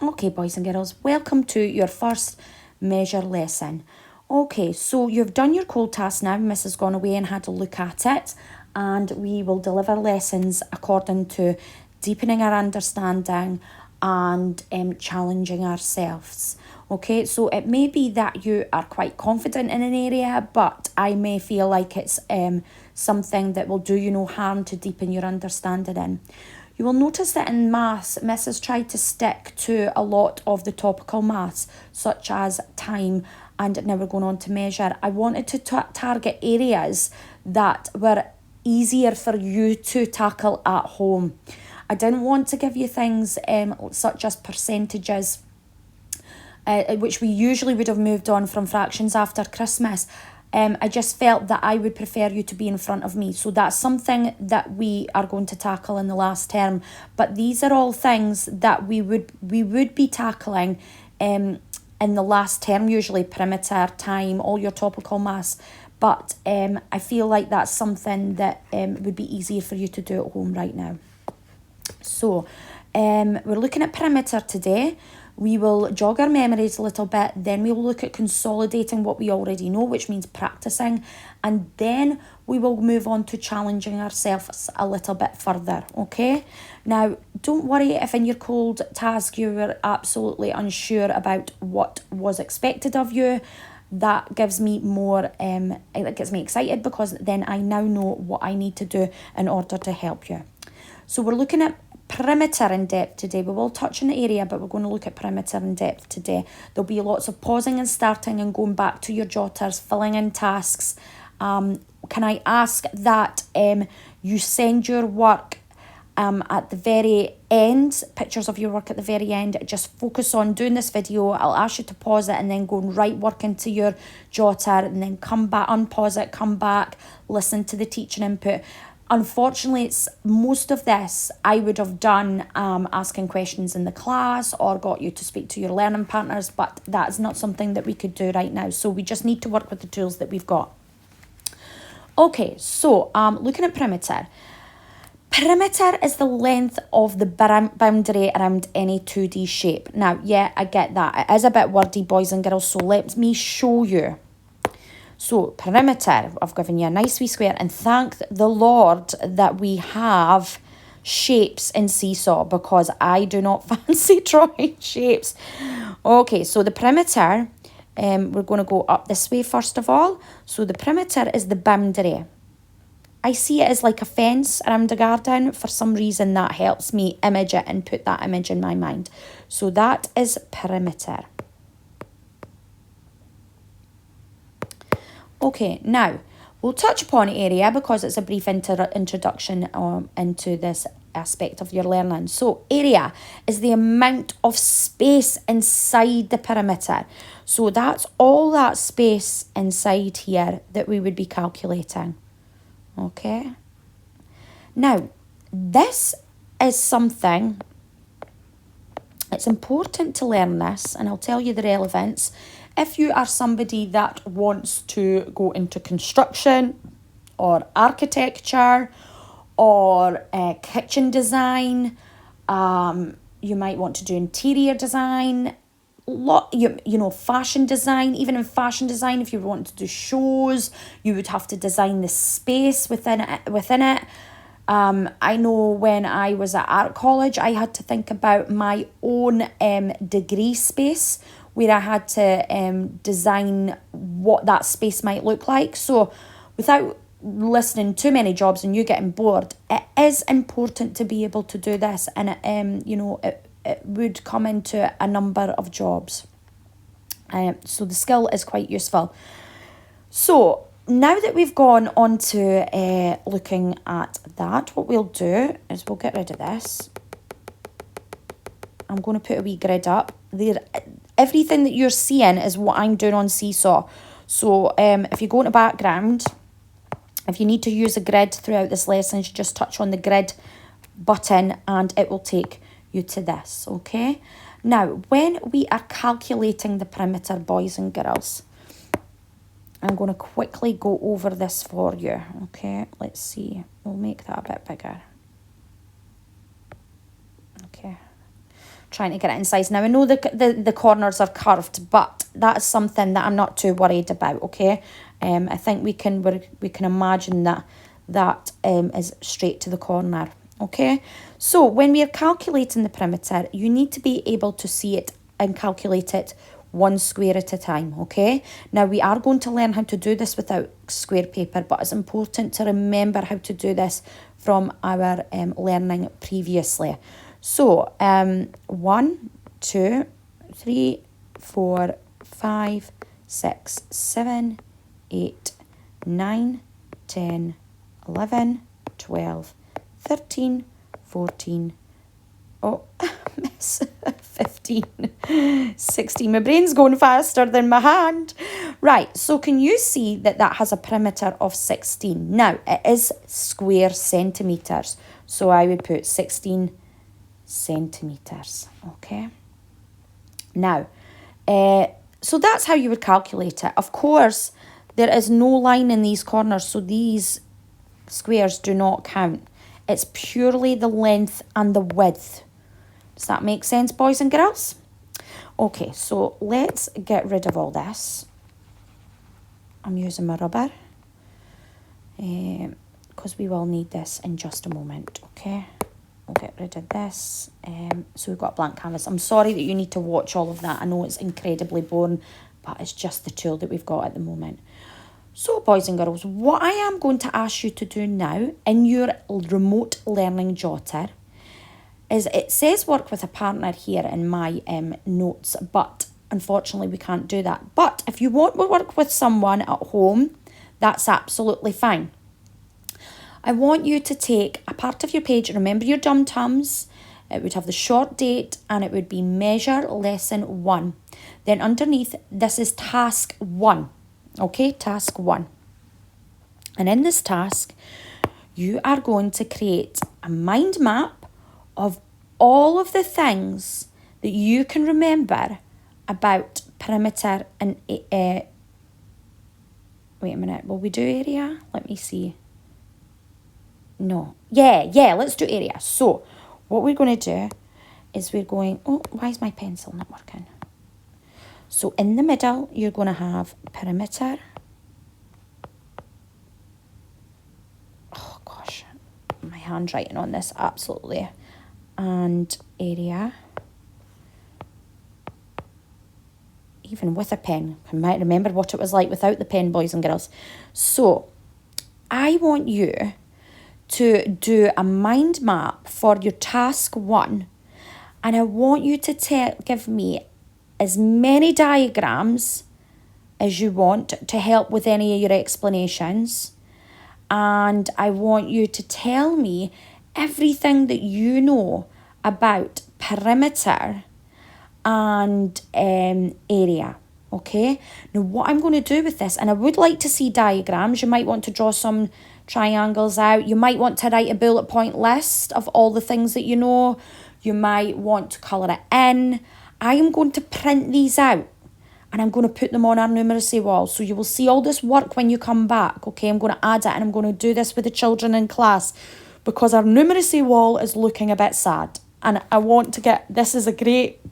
Okay, boys and girls, welcome to your first measure lesson. Okay, so you've done your code task now. Miss has gone away and had a look at it, and we will deliver lessons according to deepening our understanding and challenging ourselves. Okay, so it may be that you are quite confident in an area, but I may feel like it's something that will do you no harm to deepen your understanding in. You will notice that in maths, Miss has tried to stick to a lot of the topical maths, such as time, and now we're going on to measure. I wanted to target areas that were easier for you to tackle at home. I didn't want to give you things such as percentages, which we usually would have moved on from fractions after Christmas. I just felt that I would prefer you to be in front of me. So that's something that we are going to tackle in the last term. But these are all things that we would be tackling in the last term, usually perimeter, time, all your topical maths. But I feel like that's something that would be easier for you to do at home right now. So we're looking at perimeter today. We will jog our memories a little bit, then we'll look at consolidating what we already know, which means practicing, and then we will move on to challenging ourselves a little bit further, okay? Now, don't worry if in your cold task you were absolutely unsure about what was expected of you. That gives me more, it gets me excited because then I now know what I need to do in order to help you. So we're looking at perimeter in depth today. We will touch on the area, but we're going to look at perimeter in depth today. There'll be lots of pausing and starting and going back to your jotters, filling in tasks. Can I ask that you send your work at the very end, pictures of your work at the very end. Just focus on doing this video. I'll ask you to pause it and then go and write work into your jotter and then come back, unpause it, come back, listen to the teaching input. Unfortunately, it's most of this I would have done asking questions in the class or got you to speak to your learning partners, but that's not something that we could do right now. So we just need to work with the tools that we've got. Okay, so looking at perimeter. Perimeter is the length of the boundary around any 2D shape. Now, yeah, I get that. It is a bit wordy, boys and girls, so let me show you. So perimeter, I've given you a nice wee square, and thank the Lord that we have shapes in Seesaw because I do not fancy drawing shapes. Okay, so the perimeter, we're going to go up this way first of all. So the perimeter is the boundary. I see it as like a fence around a garden. For some reason that helps me image it and put that image in my mind. So that is perimeter. Okay, now we'll touch upon area because it's a brief introduction into this aspect of your learning. So area is the amount of space inside the perimeter. So that's all that space inside here that we would be calculating. Okay. Now, this is something, it's important to learn this, and I'll tell you the relevance. If you are somebody that wants to go into construction or architecture or kitchen design, you might want to do interior design, fashion design. Even in fashion design, if you want to do shows, you would have to design the space within it. I know when I was at art college, I had to think about my own degree space where I had to design what that space might look like. So without listening too many jobs and you getting bored, it is important to be able to do this, and it would come into a number of jobs. So the skill is quite useful. So now that we've gone on to looking at that, what we'll do is we'll get rid of this. I'm going to put a wee grid up. Everything that you're seeing is what I'm doing on Seesaw. So if you go into background, if you need to use a grid throughout this lesson, you just touch on the grid button and it will take you to this, okay? Now, when we are calculating the perimeter, boys and girls, I'm going to quickly go over this for you, okay? Let's see. We'll make that a bit bigger. Okay. trying to get it in size. Now, I know the corners are curved, but that's something that I'm not too worried about, okay? I think we can imagine that is straight to the corner, okay? So when we are calculating the perimeter, you need to be able to see it and calculate it one square at a time, okay? Now, we are going to learn how to do this without square paper, but it's important to remember how to do this from our learning previously. So, 1, 2, 3, 4, 5, 6, 7, 8, 9, 10, 11, 12, 13, 14, oh, miss, 15, 16. My brain's going faster than my hand. Right, so can you see that has a perimeter of 16? Now, it is square centimetres, so I would put 16 centimetres, okay? Now, so that's how you would calculate it. Of course, there is no line in these corners, so these squares do not count. It's purely the length and the width. Does that make sense, boys and girls? Okay, so let's get rid of all this. I'm using my rubber because we will need this in just a moment, okay? We'll get rid of this. So we've got a blank canvas. I'm sorry that you need to watch all of that. I know it's incredibly boring, but it's just the tool that we've got at the moment. So, boys and girls, what I am going to ask you to do now in your remote learning jotter is, it says work with a partner here in my notes, but unfortunately we can't do that. But if you want to work with someone at home, that's absolutely fine. I want you to take a part of your page, remember your dum-tums, it would have the short date and it would be measure lesson 1. Then underneath, this is task 1, okay, task 1. And in this task, you are going to create a mind map of all of the things that you can remember about perimeter and, wait a minute, will we do area? Let me see. No. Yeah, let's do area. So, what we're going to do is we're going, oh, why is my pencil not working? So, in the middle, you're going to have perimeter. Oh, gosh. My handwriting on this, absolutely. And area. Even with a pen. I might remember what it was like without the pen, boys and girls. So, I want you to do a mind map for your task 1, and I want you to give me as many diagrams as you want to help with any of your explanations, and I want you to tell me everything that you know about perimeter and area. Okay, now what I'm going to do with this, and I would like to see diagrams, you might want to draw some triangles out, you might want to write a bullet point list of all the things that you know, you might want to colour it in. I am going to print these out and I'm going to put them on our numeracy wall, so you will see all this work when you come back, okay? I'm going to add it and I'm going to do this with the children in class because our numeracy wall is looking a bit sad, and I want to get, this is a great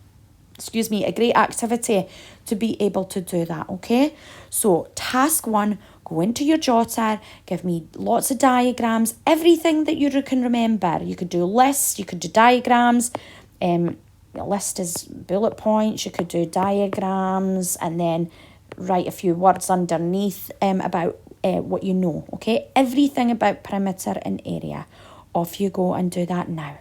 activity to be able to do that, okay? So, task 1, go into your jotter, give me lots of diagrams, everything that you can remember. You could do lists, you could do diagrams, a list is bullet points, you could do diagrams, and then write a few words underneath about what you know, okay? Everything about perimeter and area. Off you go and do that now.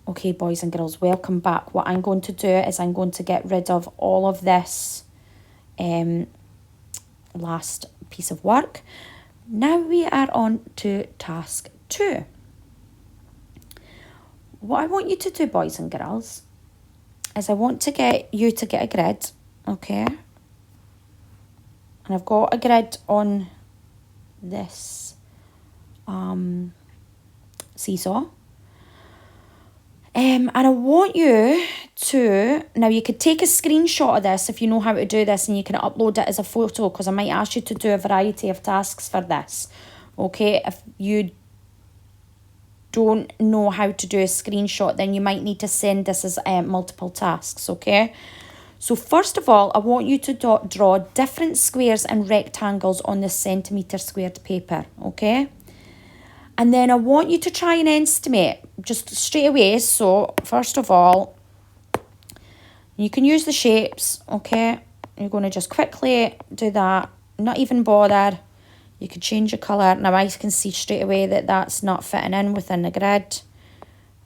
Okay, boys and girls, welcome back. What I'm going to do is I'm going to get rid of all of this last piece of work. Now we are on to task 2. What I want you to do, boys and girls, is I want to get you to get a grid, okay? And I've got a grid on this seesaw. And I want you to, now you could take a screenshot of this if you know how to do this, and you can upload it as a photo, because I might ask you to do a variety of tasks for this. Okay, if you don't know how to do a screenshot, then you might need to send this as multiple tasks, okay? So first of all, I want you to draw different squares and rectangles on this centimetre squared paper, okay? And then I want you to try and estimate just straight away. So first of all, you can use the shapes, okay? You're going to just quickly do that, not even bother. You could change your colour. Now I can see straight away that that's not fitting in within the grid.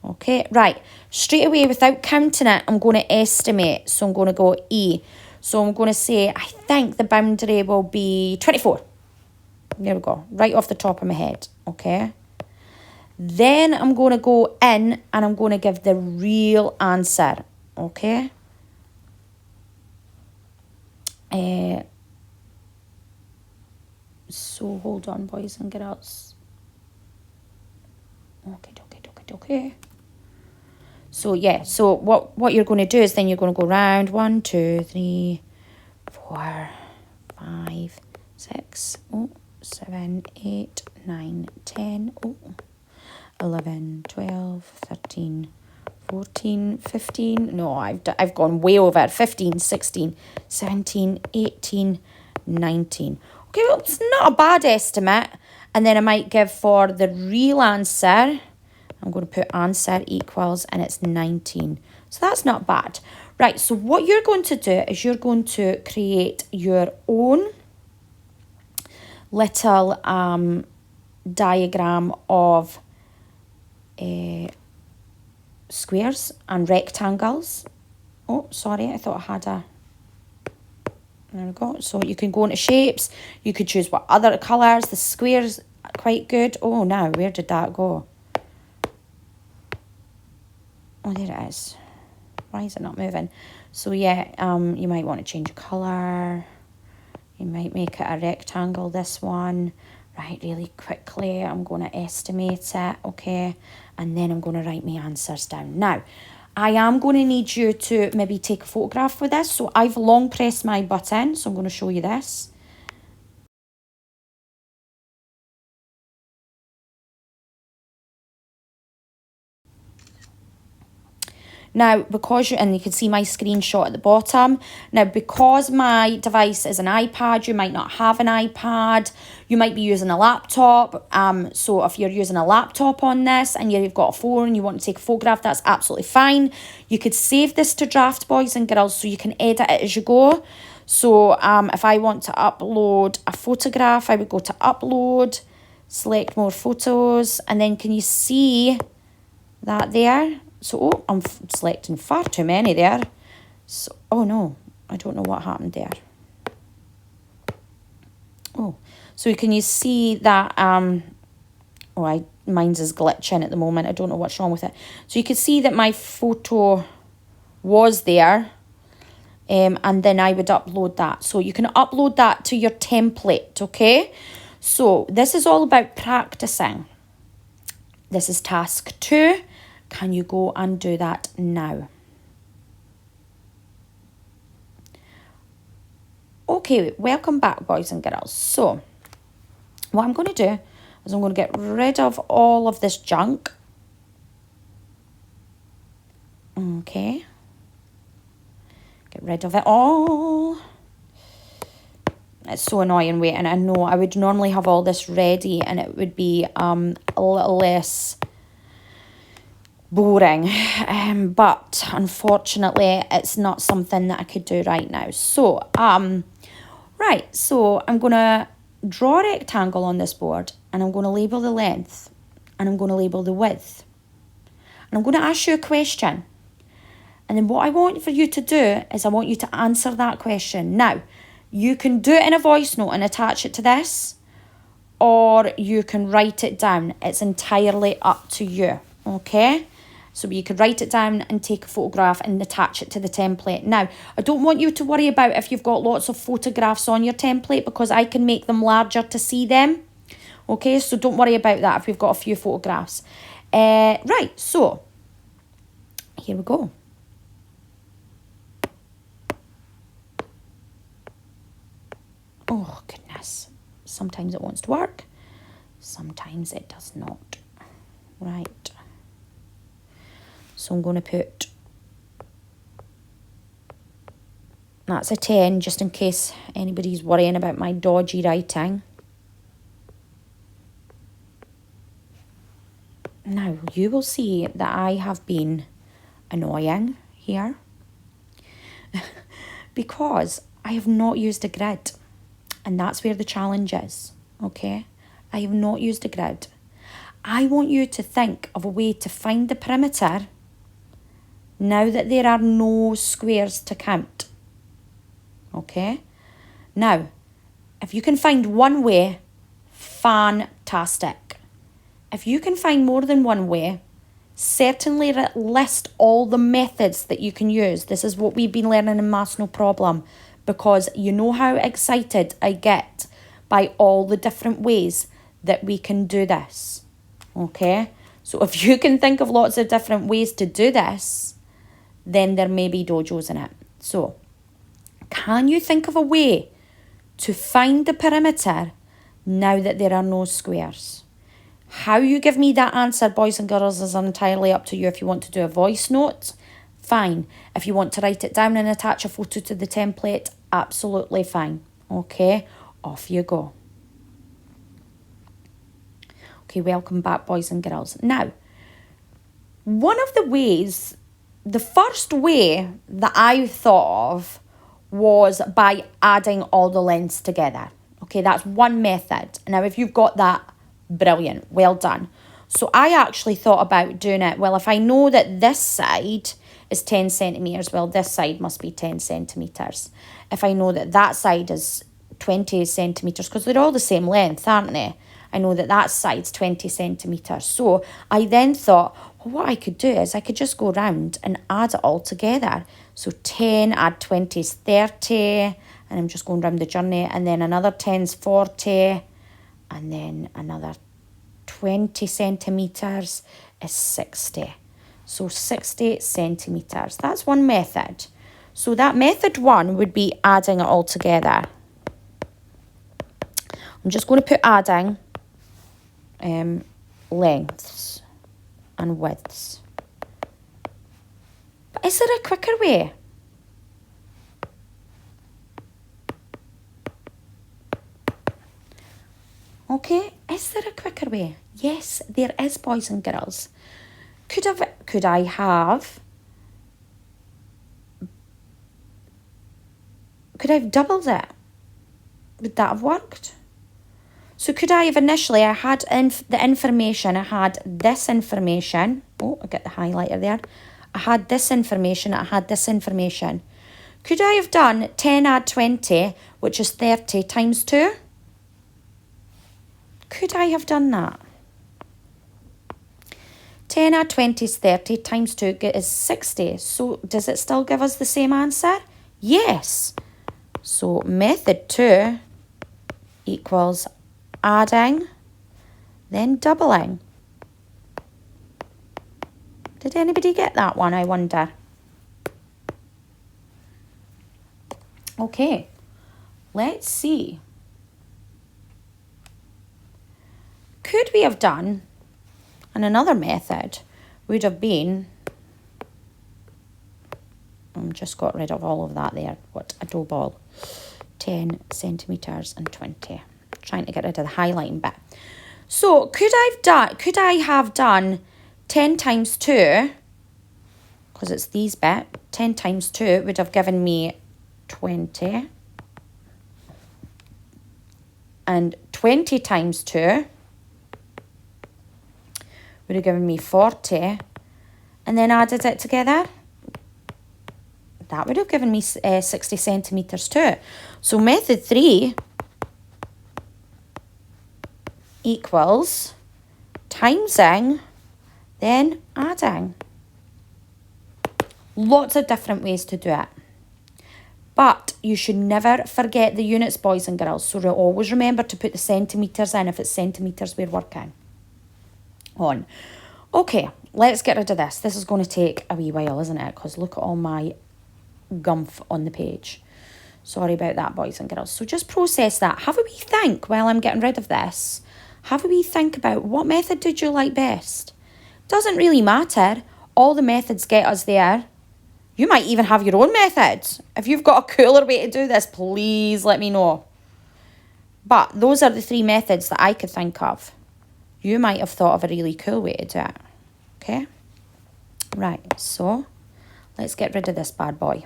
Okay, right. Straight away, without counting it, I'm going to estimate. So I'm going to go E. So I'm going to say, I think the boundary will be 24. There we go. Right off the top of my head. Okay. Then I'm going to go in and I'm going to give the real answer. Okay. So hold on, boys and girls. Okay. So yeah, so what you're going to do is then you're going to go round 1, 2, 3, 4, 5, 6, 7, 8, 9, 10, 11, 12, 13, 14, 15. No, I've gone way over. 15, 16, 17, 18, 19. Okay, well, it's not a bad estimate. And then I might give for the real answer, I'm going to put answer equals, and it's 19. So that's not bad. Right, so what you're going to do is you're going to create your own little diagram of squares and rectangles. Oh, sorry, I thought I had a... There we go. So you can go into shapes. You could choose what other colours. The squares are quite good. Oh, now, where did that go? Oh, there it is. Why is it not moving? So, yeah, you might want to change the colour. You might make it a rectangle, this one. Right, really quickly, I'm going to estimate it, okay? And then I'm going to write my answers down. Now, I am going to need you to maybe take a photograph with this. So I've long pressed my button, so I'm going to show you this. Now, because and you can see my screenshot at the bottom. Now, because my device is an iPad, you might not have an iPad. You might be using a laptop. So if you're using a laptop on this and you've got a phone and you want to take a photograph, that's absolutely fine. You could save this to draft, boys and girls, so you can edit it as you go. So if I want to upload a photograph, I would go to upload, select more photos, and then can you see that there? So, I'm selecting far too many there. So, oh no, I don't know what happened there. Oh, so can you see that, mine's is glitching at the moment. I don't know what's wrong with it. So you can see that my photo was there. And then I would upload that. So you can upload that to your template, okay? So this is all about practicing. This is task 2. Can you go and do that now? Okay, welcome back, boys and girls. So what I'm going to do is I'm going to get rid of all of this junk. Okay. Get rid of it all. It's so annoying waiting. I know I would normally have all this ready and it would be a little less boring, but unfortunately it's not something that I could do right now. So right, so I'm gonna draw a rectangle on this board and I'm going to label the length and I'm going to label the width, and I'm going to ask you a question, and then what I want for you to do is I want you to answer that question. Now you can do it in a voice note and attach it to this, or you can write it down. It's entirely up to you, okay? So you could write it down and take a photograph and attach it to the template. Now, I don't want you to worry about if you've got lots of photographs on your template, because I can make them larger to see them. Okay, so don't worry about that if we've got a few photographs. Right, so here we go. Oh, goodness. Sometimes it wants to work. Sometimes it does not. Right. So I'm going to put, that's a 10, just in case anybody's worrying about my dodgy writing. Now, you will see that I have been annoying here because I have not used a grid. And that's where the challenge is, okay? I have not used a grid. I want you to think of a way to find the perimeter now that there are no squares to count, okay? Now, if you can find one way, fantastic. If you can find more than one way, certainly list all the methods that you can use. This is what we've been learning in Maths No Problem, because you know how excited I get by all the different ways that we can do this, okay? So if you can think of lots of different ways to do this, then there may be dojos in it. So, can you think of a way to find the perimeter now that there are no squares? How you give me that answer, boys and girls, is entirely up to you. If you want to do a voice note, fine. If you want to write it down and attach a photo to the template, absolutely fine. Okay, off you go. Okay, welcome back, boys and girls. Now, one of the ways, the first way that I thought of was by adding all the lengths together. Okay, that's one method. Now, if you've got that, brilliant, well done. So I actually thought about doing it, well, if I know that this side is 10 centimetres, well, this side must be 10 centimetres. If I know that that side is 20 centimetres, because they're all the same length, aren't they? I know that that side's 20 centimetres. So I then thought, well, what I could do is I could just go round and add it all together. So 10, add 20 is 30, and I'm just going round the journey, and then another 10 is 40, and then another 20 centimetres is 60. So 60 centimetres. That's one method. So that method one would be adding it all together. I'm just going to put adding lengths and widths. But is there a quicker way? Okay, is there a quicker way? Yes, there is, boys and girls. Could I have doubled it? Would that have worked? So could I have initially, I had the information, I had this information. Oh, I got the highlighter there. I had this information, I had this information. Could I have done 10 add 20, which is 30 times 2? Could I have done that? 10 add 20 is 30, times 2 is 60. So does it still give us the same answer? Yes. So method 2 equals adding, then doubling. Did anybody get that one, I wonder? Okay, let's see. Could we have done, and another method would have been, I've just got rid of all of that there, what a dough ball, 10 centimetres and 20. Trying to get rid of the highlighting bit. So could I have done 10 times 2, because it's these bit, 10 times 2 would have given me 20, and 20 times 2 would have given me 40, and then added it together. That would have given me 60 centimetres too. So method 3 equals timesing, then adding. Lots of different ways to do it. But you should never forget the units, boys and girls. So always remember to put the centimetres in if it's centimetres we're working on. Okay, let's get rid of this. This is going to take a wee while, isn't it? Because look at all my gumph on the page. Sorry about that, boys and girls. So just process that. Have a wee think while I'm getting rid of this. Have a wee think about what method did you like best? Doesn't really matter. All the methods get us there. You might even have your own methods. If you've got a cooler way to do this, please let me know. But those are the 3 methods that I could think of. You might have thought of a really cool way to do it. Okay? Right, so let's get rid of this bad boy.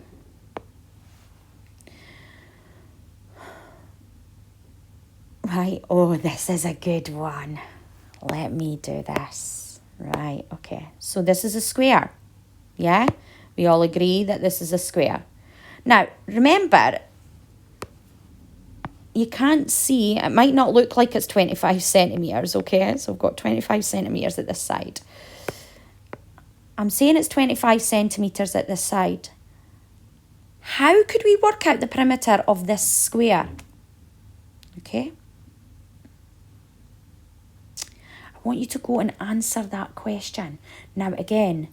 Right, oh, this is a good one. Let me do this. Right, okay. So this is a square. Yeah? We all agree that this is a square. Now, remember, you can't see, it might not look like it's 25 centimetres, okay? So I've got 25 centimetres at this side. I'm saying it's 25 centimetres at this side. How could we work out the perimeter of this square? Okay? I want you to go and answer that question. Now, again,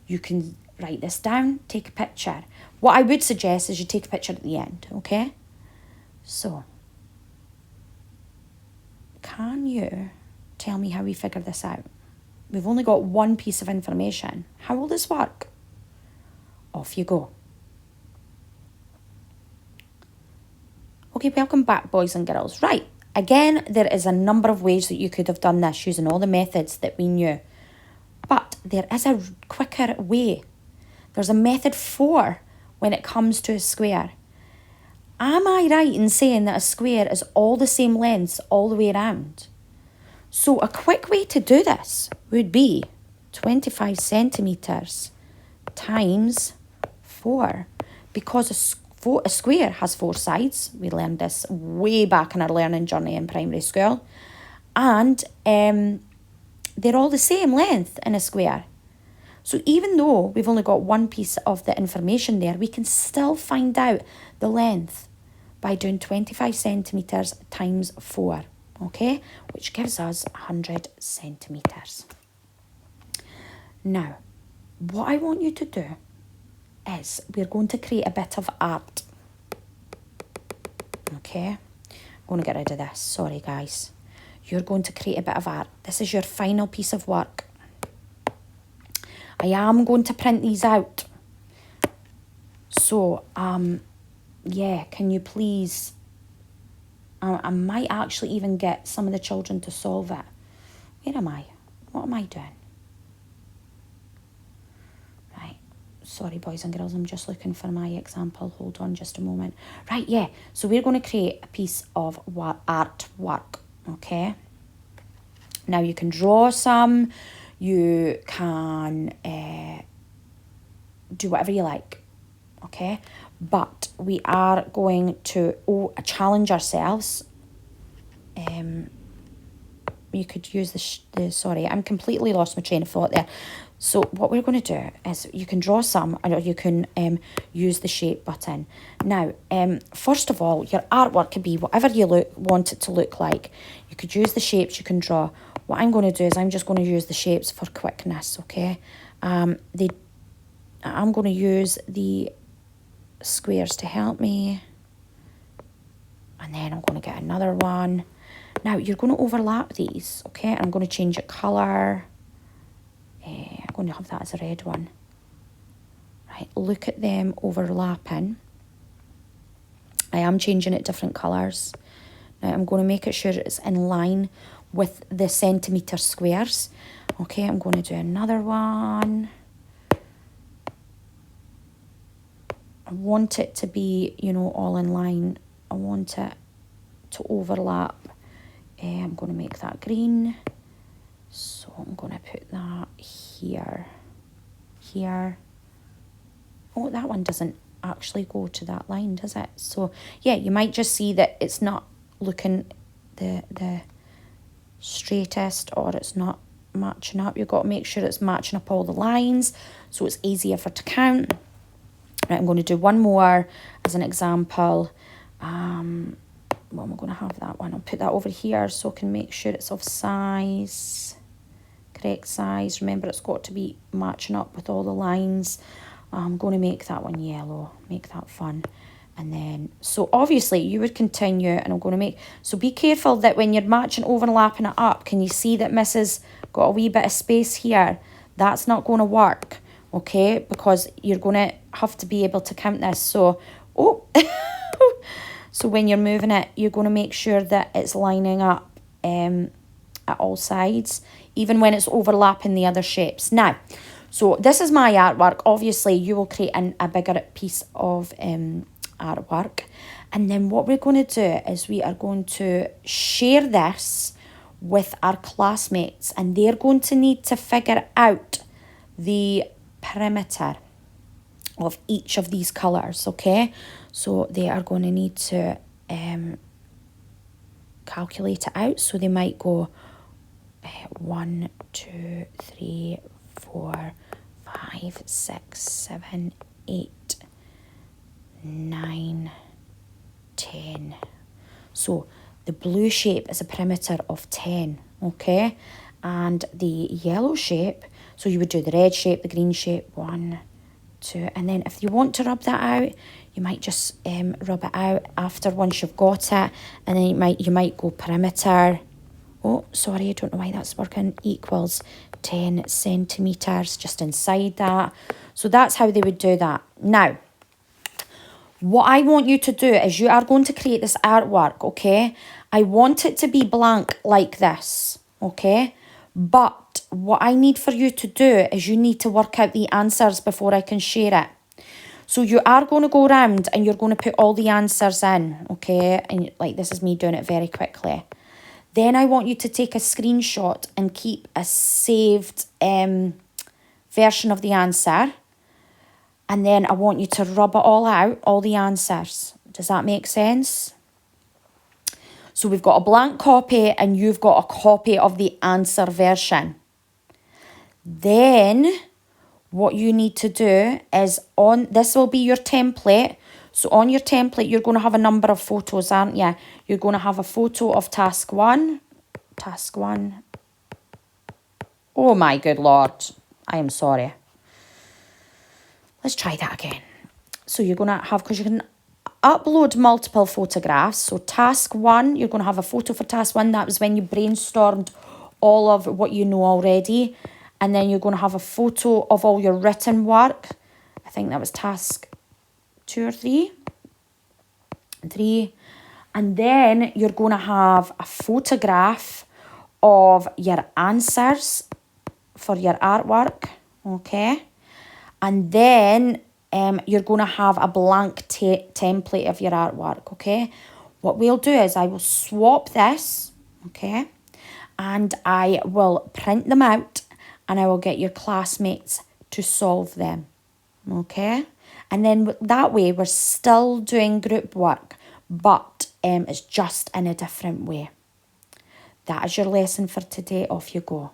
you can write this down, take a picture. What I would suggest is you take a picture at the end, okay? So, can you tell me how we figure this out? We've only got one piece of information. How will this work? Off you go. Okay, welcome back, boys and girls. Right, again, there is a number of ways that you could have done this using all the methods that we knew. But there is a quicker way. There's a method 4 when it comes to a square. Am I right in saying that a square is all the same lengths all the way around? So a quick way to do this would be 25 centimetres times 4. Because a square has 4 sides. We learned this way back in our learning journey in primary school. And they're all the same length in a square. So even though we've only got one piece of the information there, we can still find out the length by doing 25 centimetres times 4, okay? Which gives us 100 centimetres. Now, what I want you to do is we're going to create a bit of art. Okay? I'm going to get rid of this. Sorry, guys. You're going to create a bit of art. This is your final piece of work. I am going to print these out. So, yeah, can you please... I might actually even get some of the children to solve it. Where am I? What am I doing? Right. Sorry, boys and girls, I'm just looking for my example. Hold on just a moment. Right, yeah. So we're going to create a piece of artwork, okay? Now, you can draw some. You can do whatever you like, okay? But we are going to challenge ourselves. You could use sorry, I'm completely lost my train of thought there. So what we're going to do is you can draw some, or you can use the shape button. Now, first of all, your artwork could be whatever you want it to look like. You could use the shapes you can draw. What I'm going to do is I'm just going to use the shapes for quickness, okay? I'm going to use the squares to help me. And then I'm going to get another one. Now, you're going to overlap these, okay? I'm going to change it colour. I'm going to have that as a red one. Right, look at them overlapping. I am changing it different colours. Now, I'm going to make it sure it's in line with the centimetre squares. Okay, I'm going to do another one. I want it to be, you know, all in line. I want it to overlap. I'm going to make that green. So I'm going to put that here. Here. Oh, that one doesn't actually go to that line, does it? So, yeah, you might just see that it's not looking the straightest, or it's not matching up. You've got to make sure it's matching up all the lines so it's easier for to count. Right, I'm going to do one more as an example. Well, I'm going to have that one. I'll put that over here so I can make sure it's of size, correct size. Remember, it's got to be matching up with all the lines. I'm going to make that one yellow, make that fun. And then, so obviously you would continue, and I'm going to make, so be careful that when you're matching, overlapping it up, can you see that Mrs. got a wee bit of space here? That's not going to work, okay? Because you're going to have to be able to count this. So, oh, so when you're moving it, you're going to make sure that it's lining up at all sides, even when it's overlapping the other shapes. Now, so this is my artwork. Obviously, you will create a bigger piece of artwork. And then what we're going to do is we are going to share this with our classmates, and they're going to need to figure out the perimeter of each of these colours, okay? So they are going to need to calculate it out. So they might go 1, 2, 3, 4, 5, 6, 7, 8, 9, 10. So the blue shape is a perimeter of 10, okay? And the yellow shape, so you would do the red shape, the green shape, 1, 2. And then if you want to rub that out, you might just rub it out after once you've got it. And then you might go perimeter. Oh, sorry, I don't know why that's working. Equals 10 centimetres just inside that. So that's how they would do that. Now, what I want you to do is you are going to create this artwork, okay? I want it to be blank like this, okay? But what I need for you to do is you need to work out the answers before I can share it. So you are going to go around and you're going to put all the answers in, okay? And like this is me doing it very quickly. Then I want you to take a screenshot and keep a saved version of the answer. And then I want you to rub it all out, all the answers. Does that make sense? So we've got a blank copy and you've got a copy of the answer version. Then what you need to do is this will be your template. So on your template, you're going to have a number of photos, aren't you? You're going to have a photo of task 1. Task 1. Oh my good Lord. I am sorry. Let's try that again. So you're going to have, because you can upload multiple photographs. So task 1, you're going to have a photo for task 1. That was when you brainstormed all of what you know already. And then you're going to have a photo of all your written work. I think that was task 2 or 3. 3. And then you're going to have a photograph of your answers for your artwork. Okay. And then you're going to have a blank template of your artwork, okay? What we'll do is I will swap this, okay? And I will print them out and I will get your classmates to solve them, okay? And then that way we're still doing group work, but it's just in a different way. That is your lesson for today. Off you go.